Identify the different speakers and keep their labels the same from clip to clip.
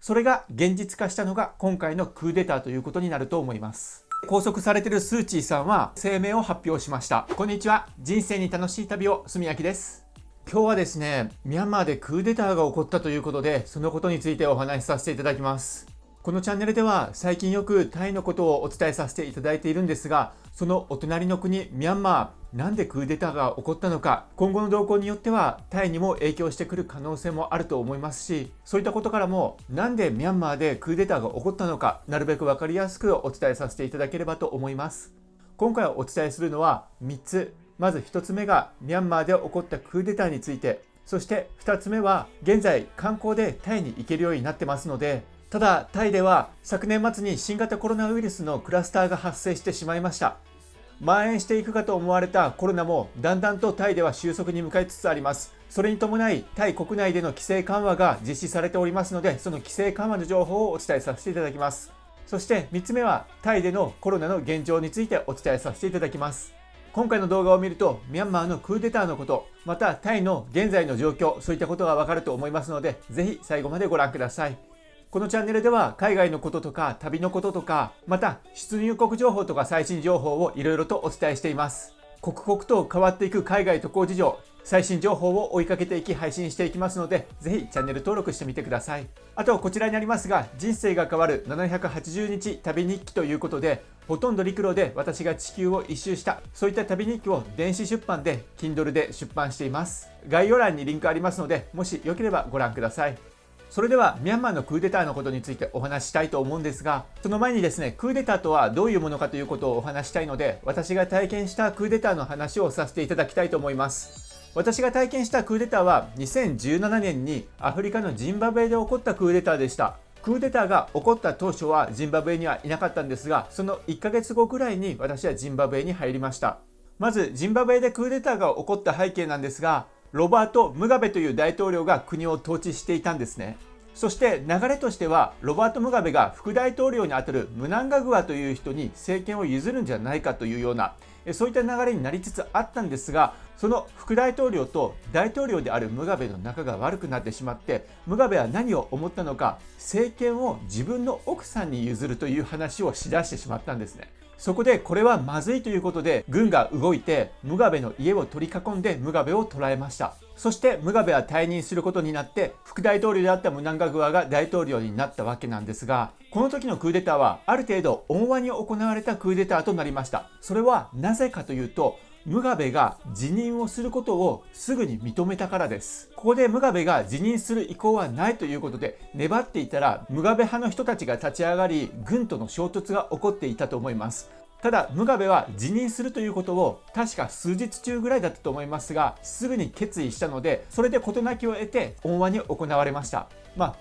Speaker 1: それが現実化したのが今回のクーデターということになると思います。拘束されているスー・チーさんは声明を発表しました。こんにちは。人生に楽しい旅を、住明です。今日はですね、ミャンマーでクーデターが起こったということで、そのことについてお話しさせていただきます。このチャンネルでは最近よくタイのことをお伝えさせていただいているんですが、そのお隣の国ミャンマー、なんでクーデターが起こったのか、今後の動向によってはタイにも影響してくる可能性もあると思いますし、そういったことからもなんでミャンマーでクーデターが起こったのか、なるべく分かりやすくお伝えさせていただければと思います。今回お伝えするのは3つ。まず1つ目がミャンマーで起こったクーデターについて、そして2つ目は現在観光でタイに行けるようになってますので、ただタイでは昨年末に新型コロナウイルスのクラスターが発生してしまいました。蔓延していくかと思われたコロナもだんだんとタイでは収束に向かいつつあります。それに伴いタイ国内での規制緩和が実施されておりますので、その規制緩和の情報をお伝えさせていただきます。そして3つ目はタイでのコロナの現状についてお伝えさせていただきます。今回の動画を見るとミャンマーのクーデターのこと、またタイの現在の状況、そういったことがわかると思いますので、ぜひ最後までご覧ください。このチャンネルでは海外のこととか旅のこととか、また出入国情報とか最新情報をいろいろとお伝えしています。刻々と変わっていく海外渡航事情、最新情報を追いかけていき配信していきますので、ぜひチャンネル登録してみてください。あとこちらにありますが、人生が変わる780日旅日記ということで、ほとんど陸路で私が地球を一周した、そういった旅日記を電子出版で Kindle で出版しています。概要欄にリンクありますので、もしよければご覧ください。それではミャンマーのクーデターのことについてお話ししたいと思うんですが、その前にですね、クーデターとはどういうものかということをお話したいので、私が体験したクーデターの話をさせていただきたいと思います。私が体験したクーデターは2017年にアフリカのジンバブエで起こったクーデターでした。クーデターが起こった当初はジンバブエにはいなかったんですが、その1ヶ月後くらいに私はジンバブエに入りました。まずジンバブエでクーデターが起こった背景なんですが、ロバート・ムガベという大統領が国を統治していたんですね。そして流れとしては、ロバート・ムガベが副大統領にあたるムナンガグアという人に政権を譲るんじゃないかというような、そういった流れになりつつあったんですが、その副大統領と大統領であるムガベの仲が悪くなってしまって、ムガベは何を思ったのか、政権を自分の奥さんに譲るという話をしだしてしまったんですね。そこでこれはまずいということで、軍が動いてムガベの家を取り囲んでムガベを捕らえました。そしてムガベは退任することになって、副大統領であったムナンガグアが大統領になったわけなんですが、この時のクーデターはある程度温和に行われたクーデターとなりました。それはなぜかというと、ムガベが辞任をすることをすぐに認めたからです。ここでムガベが辞任する意向はないということで粘っていたら、ムガベ派の人たちが立ち上がり、軍との衝突が起こっていたと思います。ただムガベは辞任するということを確か数日中ぐらいだったと思いますが、すぐに決意したので、それで事なきを得て温和に行われました。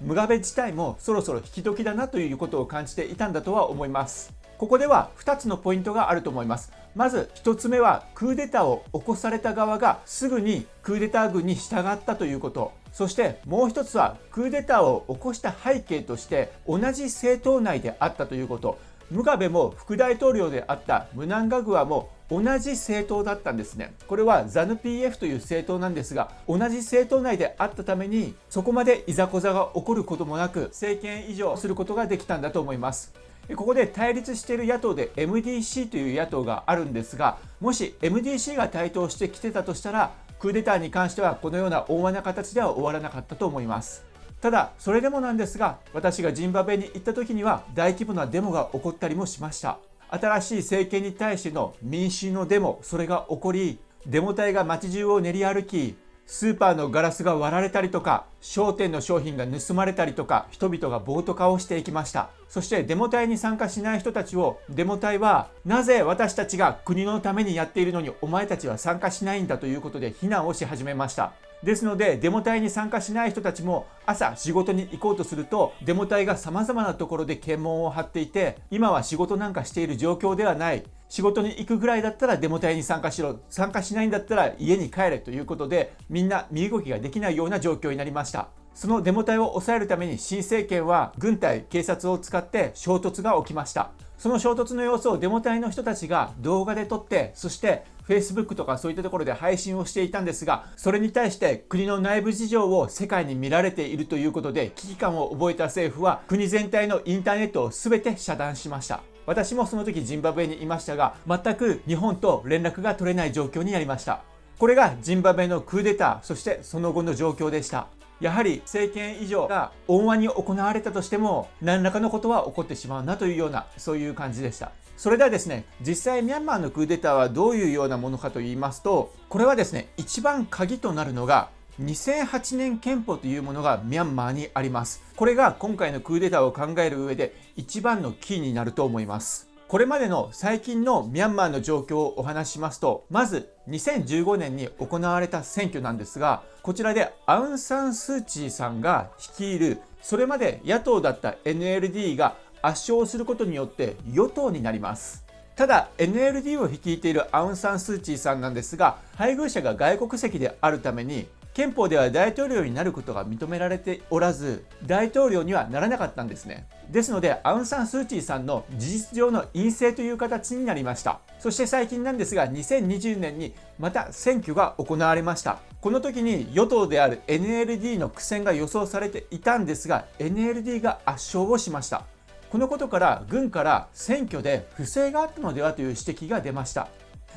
Speaker 1: ムガベ自体もそろそろ引き時だなということを感じていたんだとは思います。ここでは2つのポイントがあると思います。まず1つ目は、クーデターを起こされた側がすぐにクーデター軍に従ったということ。そしてもう1つは、クーデターを起こした背景として同じ政党内であったということ。ムガベも副大統領であったムナンガグアも同じ政党だったんですね。これはザヌ PF という政党なんですが、同じ政党内であったために、そこまでいざこざが起こることもなく政権移譲することができたんだと思います。ここで対立している野党で MDC という野党があるんですが、もし MDC が台頭してきてたとしたら、クーデターに関してはこのような温和な形では終わらなかったと思います。ただそれでもなんですが、私がジンバブエに行った時には大規模なデモが起こったりもしました。新しい政権に対しての民衆のデモ、それが起こり、デモ隊が街中を練り歩き、スーパーのガラスが割られたりとか、商店の商品が盗まれたりとか、人々が暴徒化をしていきました。そしてデモ隊に参加しない人たちを、デモ隊はなぜ私たちが国のためにやっているのにお前たちは参加しないんだということで非難をし始めました。ですのでデモ隊に参加しない人たちも朝仕事に行こうとすると、デモ隊が様々なところで検問を張っていて、今は仕事なんかしている状況ではない、仕事に行くぐらいだったらデモ隊に参加しろ、参加しないんだったら家に帰れということで、みんな身動きができないような状況になりました。そのデモ隊を抑えるために新政権は軍隊、警察を使って衝突が起きました。その衝突の様子をデモ隊の人たちが動画で撮って、そして Facebook とかそういったところで配信をしていたんですが、それに対して国の内部事情を世界に見られているということで危機感を覚えた政府は国全体のインターネットを全て遮断しました。私もその時ジンバブエにいましたが、全く日本と連絡が取れない状況になりました。これがジンバブエのクーデター、そしてその後の状況でした。やはり政権移譲が温和に行われたとしても何らかのことは起こってしまうなというような、そういう感じでした。それではですね、実際ミャンマーのクーデターはどういうようなものかと言いますと、これはですね、一番鍵となるのが2008年憲法というものがミャンマーにあります。これが今回のクーデターを考える上で一番のキーになると思います。これまでの最近のミャンマーの状況をお話ししますと、まず2015年に行われた選挙なんですが、こちらでアウン・サン・スー・チーさんが率いるそれまで野党だった NLD が圧勝することによって与党になります。ただ NLD を率いているアウン・サン・スー・チーさんなんですが、配偶者が外国籍であるために憲法では大統領になることが認められておらず、大統領にはならなかったんですね。ですのでアウン・サン・スー・チーさんの事実上の陰性という形になりました。そして最近なんですが、2020年にまた選挙が行われました。この時に与党である NLD の苦戦が予想されていたんですが、 NLD が圧勝をしました。このことから軍から選挙で不正があったのではという指摘が出ました。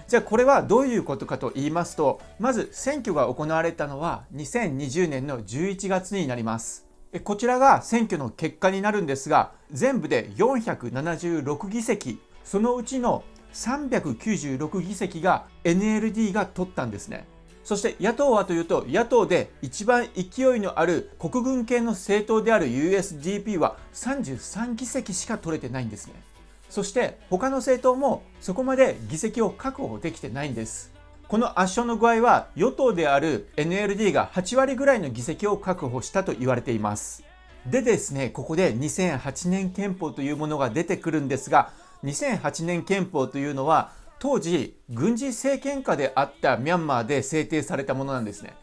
Speaker 1: じゃあこれはどういうことかと言いますと、まず選挙が行われたのは2020年の11月になります。こちらが選挙の結果になるんですが、全部で476議席、そのうちの396議席が NLD が取ったんですね。そして野党はというと、野党で一番勢いのある国軍系の政党である USDP は33議席しか取れてないんですね。そして他の政党もそこまで議席を確保できてないんです。この圧勝の具合は与党である NLD が8割ぐらいの議席を確保したと言われています。でですね、ここで2008年憲法というものが出てくるんですが、2008年憲法というのは当時軍事政権下であったミャンマーで制定されたものなんですね。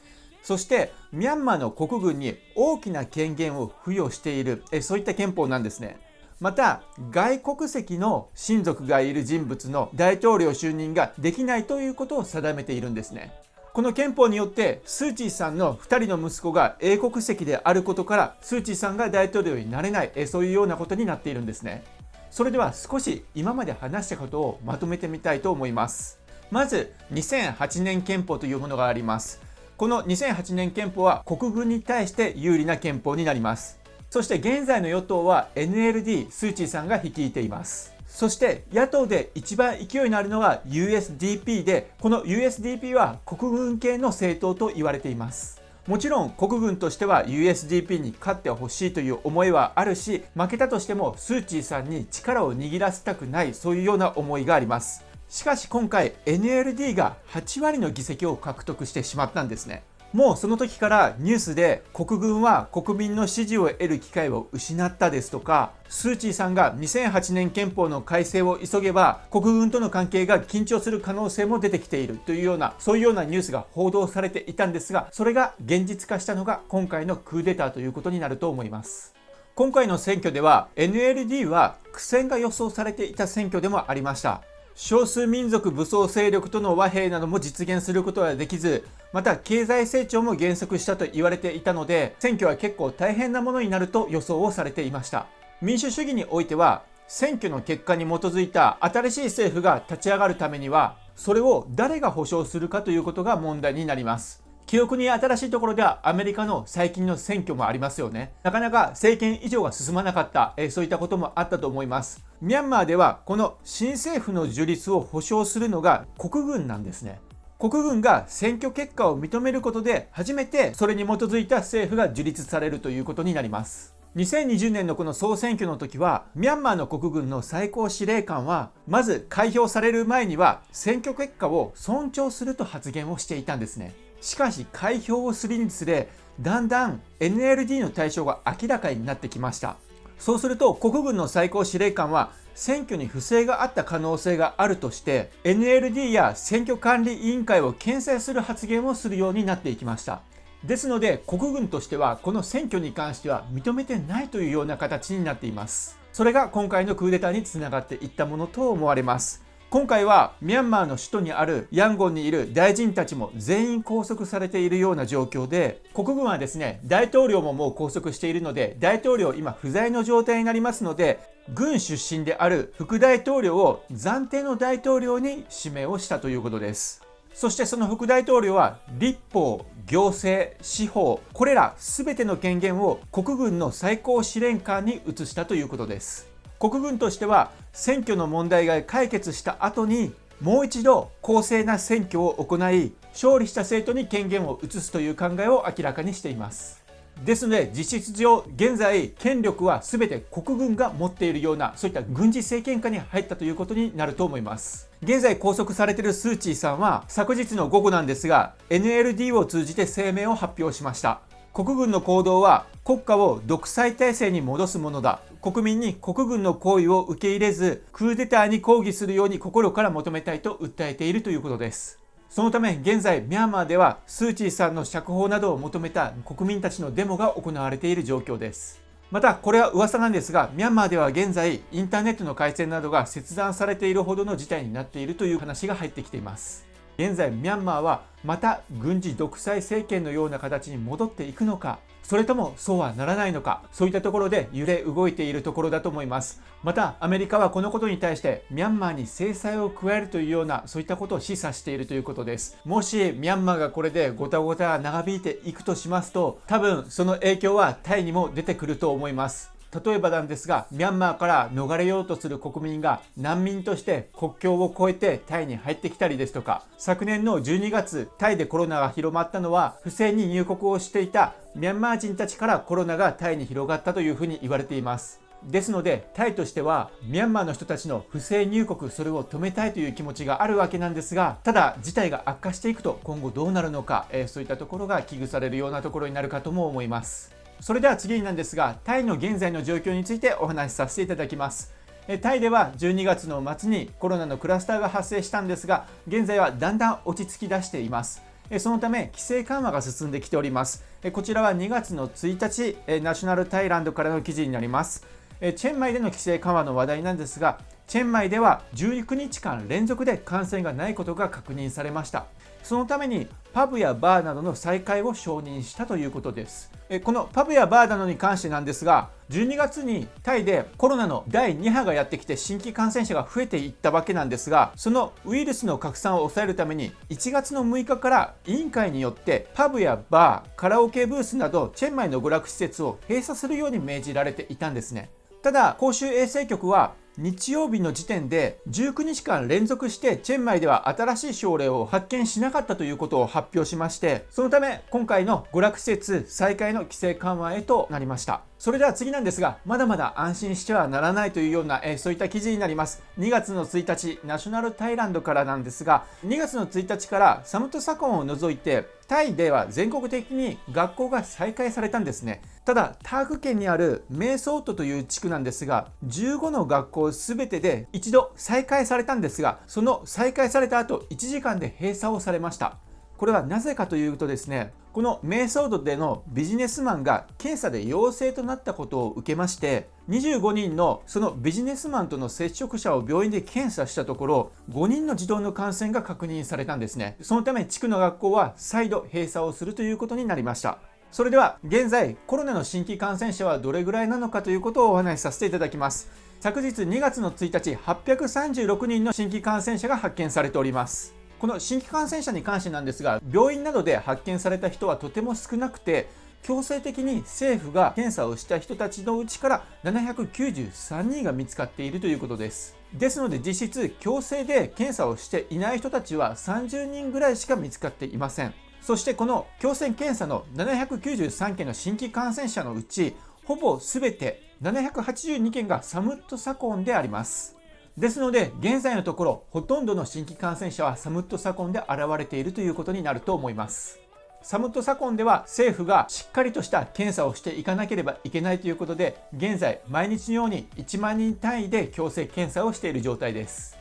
Speaker 1: そしてミャンマーの国軍に大きな権限を付与している、そういった憲法なんですね。また外国籍の親族がいる人物の大統領就任ができないということを定めているんですね。この憲法によってスー・チーさんの2人の息子が英国籍であることから、スー・チーさんが大統領になれない、そういうようなことになっているんですね。それでは少し今まで話したことをまとめてみたいと思います。まず2008年憲法というものがあります。この2008年憲法は国軍に対して有利な憲法になります。そして現在の与党は NLD、スー・チーさんが率いています。そして野党で一番勢いのあるのは USDP で、この USDP は国軍系の政党と言われています。もちろん国軍としては USDP に勝ってほしいという思いはあるし、負けたとしてもスー・チーさんに力を握らせたくない、そういうような思いがあります。しかし今回 NLD が8割の議席を獲得してしまったんですね。もうその時からニュースで国軍は国民の支持を得る機会を失ったですとか、スー・チーさんが2008年憲法の改正を急げば国軍との関係が緊張する可能性も出てきているというような、そういうようなニュースが報道されていたんですが、それが現実化したのが今回のクーデターということになると思います。今回の選挙では NLD は苦戦が予想されていた選挙でもありました。少数民族武装勢力との和平なども実現することはできず、また経済成長も減速したと言われていたので、選挙は結構大変なものになると予想をされていました。民主主義においては選挙の結果に基づいた新しい政府が立ち上がるためには、それを誰が保証するかということが問題になります。記憶に新しいところではアメリカの最近の選挙もありますよね。なかなか政権移譲が進まなかった、そういったこともあったと思います。ミャンマーではこの新政府の樹立を保証するのが国軍なんですね。国軍が選挙結果を認めることで初めてそれに基づいた政府が樹立されるということになります。2020年のこの総選挙の時はミャンマーの国軍の最高司令官はまず開票される前には選挙結果を尊重すると発言をしていたんですね。しかし開票をするにつれだんだん NLD の対象が明らかになってきました。そうすると国軍の最高司令官は選挙に不正があった可能性があるとして NLD や選挙管理委員会を牽制する発言をするようになっていきました。ですので国軍としてはこの選挙に関しては認めてないというような形になっています。それが今回のクーデターにつながっていったものと思われます。今回はミャンマーの首都にあるヤンゴンにいる大臣たちも全員拘束されているような状況で、国軍はですね、大統領ももう拘束しているので、大統領今不在の状態になりますので、軍出身である副大統領を暫定の大統領に指名をしたということです。そしてその副大統領は立法、行政、司法、これら全ての権限を国軍の最高司令官に移したということです。国軍としては選挙の問題が解決した後にもう一度公正な選挙を行い、勝利した政党に権限を移すという考えを明らかにしています。ですので実質上現在権力は全て国軍が持っているような、そういった軍事政権下に入ったということになると思います。現在拘束されているスー・チーさんは昨日の午後なんですが NLD を通じて声明を発表しました。国軍の行動は国家を独裁体制に戻すものだ。国民に国軍の行為を受け入れず、クーデターに抗議するように心から求めたいと訴えているということです。そのため現在ミャンマーではスー・チーさんの釈放などを求めた国民たちのデモが行われている状況です。またこれは噂なんですが、ミャンマーでは現在インターネットの回線などが切断されているほどの事態になっているという話が入ってきています。現在ミャンマーはまた軍事独裁政権のような形に戻っていくのか、それともそうはならないのか、そういったところで揺れ動いているところだと思います。またアメリカはこのことに対してミャンマーに制裁を加えるというような、そういったことを示唆しているということです。もしミャンマーがこれでごたごた長引いていくとしますと、多分その影響はタイにも出てくると思います。例えばなんですが、ミャンマーから逃れようとする国民が難民として国境を越えてタイに入ってきたりですとか、昨年の12月タイでコロナが広まったのは不正に入国をしていたミャンマー人たちからコロナがタイに広がったというふうに言われています。ですのでタイとしてはミャンマーの人たちの不正入国、それを止めたいという気持ちがあるわけなんですが、ただ事態が悪化していくと今後どうなるのか、そういったところが危惧されるようなところになるかとも思います。それでは次になんですが、タイの現在の状況についてお話しさせていただきます。タイでは12月の末にコロナのクラスターが発生したんですが、現在はだんだん落ち着き出しています。そのため規制緩和が進んできております。こちらは2月の1日、ナショナルタイランドからの記事になります。チェンマイでの規制緩和の話題なんですが、チェンマイでは19日間連続で感染がないことが確認されました。そのためにパブやバーなどの再開を承認したということです。このパブやバーなどに関してなんですが、12月にタイでコロナの第2波がやってきて新規感染者が増えていったわけなんですが、そのウイルスの拡散を抑えるために1月の6日から委員会によってパブやバー、カラオケブースなどチェンマイの娯楽施設を閉鎖するように命じられていたんですね。ただ公衆衛生局は日曜日の時点で19日間連続してチェンマイでは新しい症例を発見しなかったということを発表しまして、そのため今回の娯楽施設再開の規制緩和へとなりました。それでは次なんですが、まだまだ安心してはならないというような、そういった記事になります。2月の1日ナショナルタイランドからなんですが、2月の1日からサムトサコンを除いてタイでは全国的に学校が再開されたんですね。ただターク県にあるメーソートという地区なんですが、15の学校全てで一度再開されたんですが、その再開された後1時間で閉鎖をされました。これはなぜかというとですね、このメーソードでのビジネスマンが検査で陽性となったことを受けまして、25人のそのビジネスマンとの接触者を病院で検査したところ、5人の児童の感染が確認されたんですね。そのため地区の学校は再度閉鎖をするということになりました。それでは現在コロナの新規感染者はどれぐらいなのかということをお話しさせていただきます。昨日2月の1日、836人の新規感染者が発見されております。この新規感染者に関してなんですが、病院などで発見された人はとても少なくて、強制的に政府が検査をした人たちのうちから793人が見つかっているということです。ですので実質強制で検査をしていない人たちは30人ぐらいしか見つかっていません。そしてこの強制検査の793件の新規感染者のうち、ほぼ全て782件がサムットサコンであります。ですので現在のところほとんどの新規感染者はサムットサコンで現れているということになると思います。サムットサコンでは政府がしっかりとした検査をしていかなければいけないということで、現在毎日のように1万人単位で強制検査をしている状態です。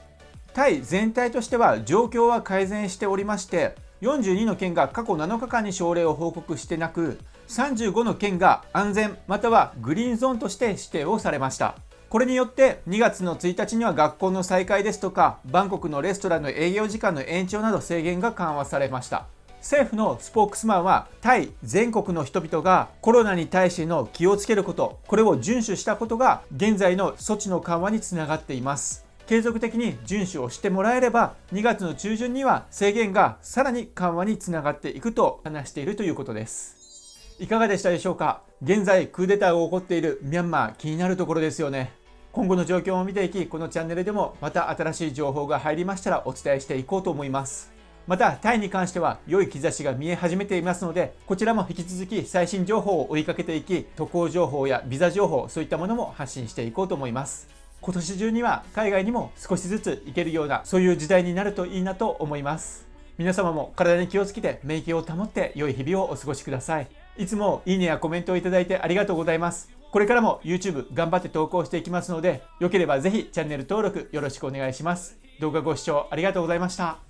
Speaker 1: タイ全体としては状況は改善しておりまして、42の県が過去7日間に症例を報告してなく、35の県が安全またはグリーンゾーンとして指定をされました。これによって2月の1日には学校の再開ですとか、バンコクのレストランの営業時間の延長など制限が緩和されました。政府のスポークスマンは、タイ全国の人々がコロナに対しての気をつけること、これを遵守したことが現在の措置の緩和につながっています。継続的に遵守をしてもらえれば、2月の中旬には制限がさらに緩和につながっていくと話しているということです。いかがでしたでしょうか。現在クーデターが起こっているミャンマー、気になるところですよね。今後の状況を見ていき、このチャンネルでもまた新しい情報が入りましたらお伝えしていこうと思います。またタイに関しては良い兆しが見え始めていますので、こちらも引き続き最新情報を追いかけていき、渡航情報やビザ情報、そういったものも発信していこうと思います。今年中には海外にも少しずつ行けるような、そういう時代になるといいなと思います。皆様も体に気をつけて免疫を保って良い日々をお過ごしください。いつもいいねやコメントをいただいてありがとうございます。これからも YouTube 頑張って投稿していきますので、良ければぜひチャンネル登録よろしくお願いします。動画ご視聴ありがとうございました。